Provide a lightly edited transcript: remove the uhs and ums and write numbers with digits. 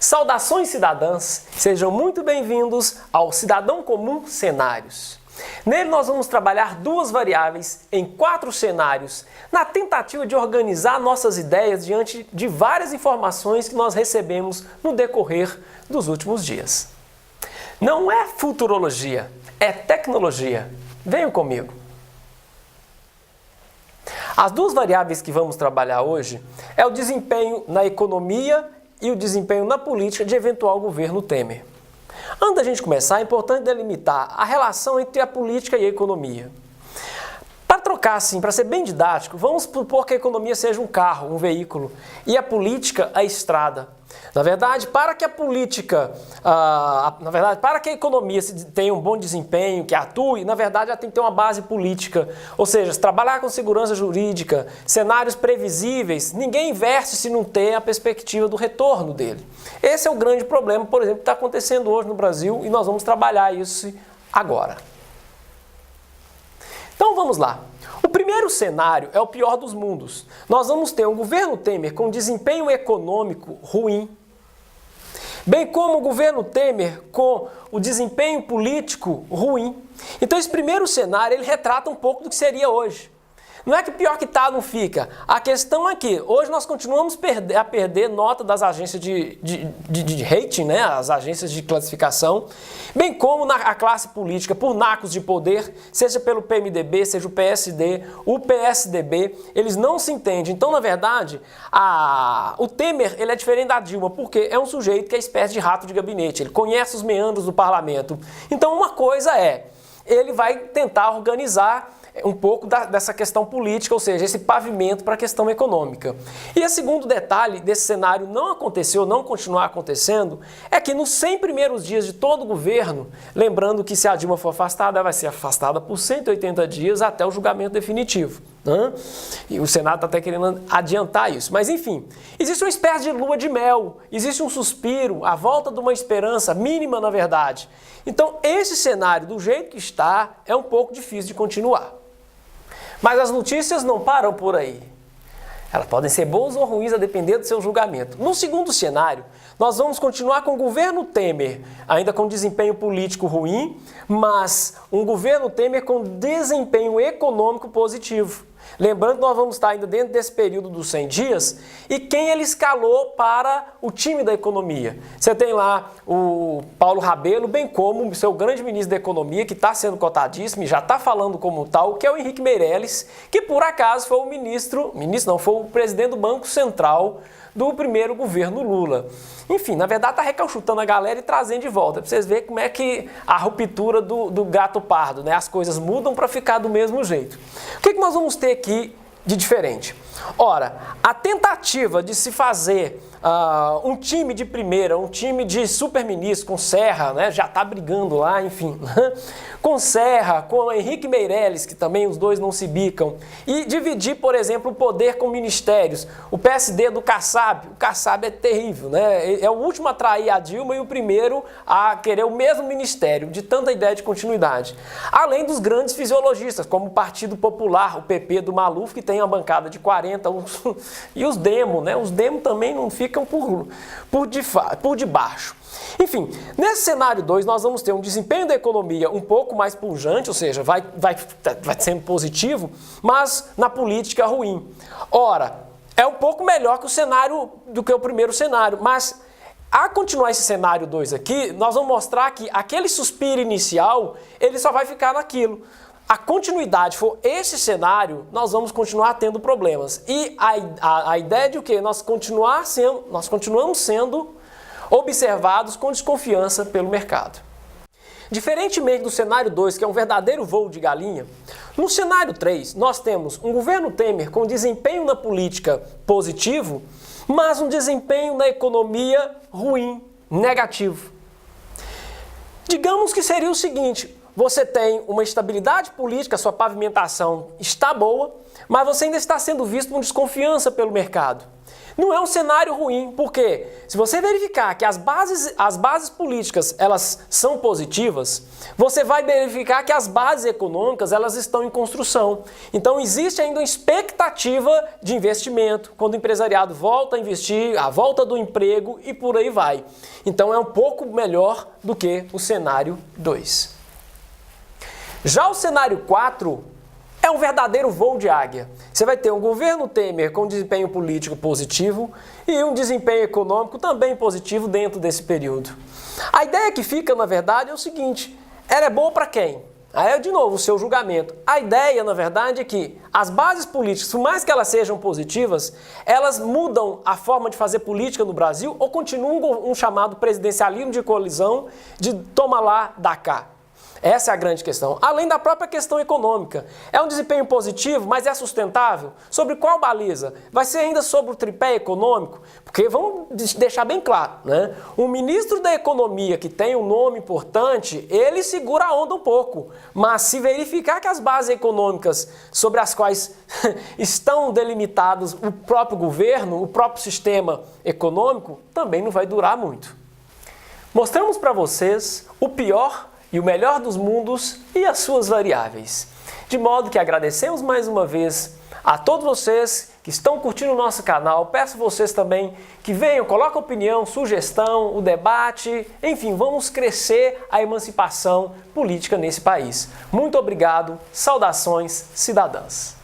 Saudações cidadãs, sejam muito bem-vindos ao Cidadão Comum Cenários. Nele nós vamos trabalhar duas variáveis em 4 cenários, na tentativa de organizar nossas ideias diante de várias informações que nós recebemos no decorrer dos últimos dias. Não é futurologia, é tecnologia. Venham comigo. As duas variáveis que vamos trabalhar hoje é o desempenho na economia e o desempenho na política de eventual governo Temer. Antes da gente começar, é importante delimitar a relação entre a política e a economia. Para trocar assim, para ser bem didático, vamos supor que a economia seja um carro, um veículo, e a política a estrada. Na verdade, para que a política, para que a economia tenha um bom desempenho, que atue, na verdade ela tem que ter uma base política, ou seja, trabalhar com segurança jurídica, cenários previsíveis, ninguém investe se não tem a perspectiva do retorno dele. Esse é o grande problema, por exemplo, que está acontecendo hoje no Brasil e nós vamos trabalhar isso agora. Então vamos lá. O primeiro cenário é o pior dos mundos. Nós vamos ter um governo Temer com desempenho econômico ruim, bem como o governo Temer com o desempenho político ruim. Então esse primeiro cenário ele retrata um pouco do que seria hoje. Não é que pior que tá, não fica. A questão é que hoje nós continuamos a perder nota das agências de rating, né? As agências de classificação, bem como a classe política, por nacos de poder, seja pelo PMDB, seja o PSD, o PSDB, eles não se entendem. Então, na verdade, o Temer ele é diferente da Dilma, porque é um sujeito que é espécie de rato de gabinete, ele conhece os meandros do parlamento. Então, uma coisa ele vai tentar organizar um pouco dessa questão política, ou seja, esse pavimento para a questão econômica. E o segundo detalhe desse cenário não aconteceu, não continuar acontecendo, é que nos 100 primeiros dias de todo o governo, lembrando que se a Dilma for afastada, ela vai ser afastada por 180 dias até o julgamento definitivo. E o Senado está até querendo adiantar isso. Mas enfim, existe uma espécie de lua de mel, existe um suspiro, a volta de uma esperança mínima na verdade. Então esse cenário, do jeito que está, é um pouco difícil de continuar. Mas as notícias não param por aí. Elas podem ser boas ou ruins a depender do seu julgamento. No segundo cenário, nós vamos continuar com o governo Temer, ainda com desempenho político ruim, mas um governo Temer com desempenho econômico positivo. Lembrando que nós vamos estar ainda dentro desse período dos 100 dias e quem ele escalou para o time da economia. Você tem lá o Paulo Rabelo, bem como o seu grande ministro da economia, que está sendo cotadíssimo e já está falando como tal, que é o Henrique Meirelles, que por acaso foi foi o presidente do Banco Central do primeiro governo Lula. Enfim, na verdade está recalchutando a galera e trazendo de volta, para vocês verem como é que a ruptura do gato pardo, né? As coisas mudam para ficar do mesmo jeito. O que nós vamos ter aqui de diferente? Ora, a tentativa de se fazer um time de primeira, um time de super-ministro com Serra, né, já está brigando lá, enfim, com Serra, com Henrique Meirelles, que também os dois não se bicam, e dividir, por exemplo, o poder com ministérios. O PSD do Kassab, o Kassab é terrível, né? É o último a trair a Dilma e o primeiro a querer o mesmo ministério, de tanta ideia de continuidade. Além dos grandes fisiologistas, como o Partido Popular, o PP do Maluf, que tem uma bancada de 40, e os Demo, né? Os Demo também não ficam por debaixo. Enfim, nesse cenário 2 nós vamos ter um desempenho da economia um pouco mais pujante, ou seja, vai sendo positivo, mas na política ruim. Ora, é um pouco melhor que o cenário do que o primeiro cenário, mas a continuar esse cenário 2 aqui, nós vamos mostrar que aquele suspiro inicial, ele só vai ficar naquilo. A continuidade for esse cenário, nós vamos continuar tendo problemas. E a ideia de o quê? Nós continuamos sendo observados com desconfiança pelo mercado. Diferentemente do cenário 2, que é um verdadeiro voo de galinha, no cenário 3 nós temos um governo Temer com desempenho na política positivo, mas um desempenho na economia ruim, negativo. Digamos que seria o seguinte: você tem uma estabilidade política, sua pavimentação está boa, mas você ainda está sendo visto com desconfiança pelo mercado. Não é um cenário ruim, porque se você verificar que as bases políticas elas são positivas, você vai verificar que as bases econômicas elas estão em construção. Então existe ainda uma expectativa de investimento, quando o empresariado volta a investir, a volta do emprego e por aí vai. Então é um pouco melhor do que o cenário 2. Já o cenário 4 é um verdadeiro voo de águia. Você vai ter um governo Temer com desempenho político positivo e um desempenho econômico também positivo dentro desse período. A ideia que fica, na verdade, é o seguinte: ela é boa para quem? Aí é, de novo, o seu julgamento. A ideia, na verdade, é que as bases políticas, por mais que elas sejam positivas, elas mudam a forma de fazer política no Brasil ou continuam um chamado presidencialismo de coalizão de toma lá, dá cá. Essa é a grande questão. Além da própria questão econômica. É um desempenho positivo, mas é sustentável? Sobre qual baliza? Vai ser ainda sobre o tripé econômico? Porque vamos deixar bem claro, né? O ministro da Economia, que tem um nome importante, ele segura a onda um pouco. Mas se verificar que as bases econômicas sobre as quais estão delimitados o próprio governo, o próprio sistema econômico, também não vai durar muito. Mostramos para vocês o pior e o melhor dos mundos e as suas variáveis. De modo que agradecemos mais uma vez a todos vocês que estão curtindo o nosso canal. Peço vocês também que venham, coloquem a opinião, sugestão, o debate, enfim, vamos crescer a emancipação política nesse país. Muito obrigado, saudações cidadãs.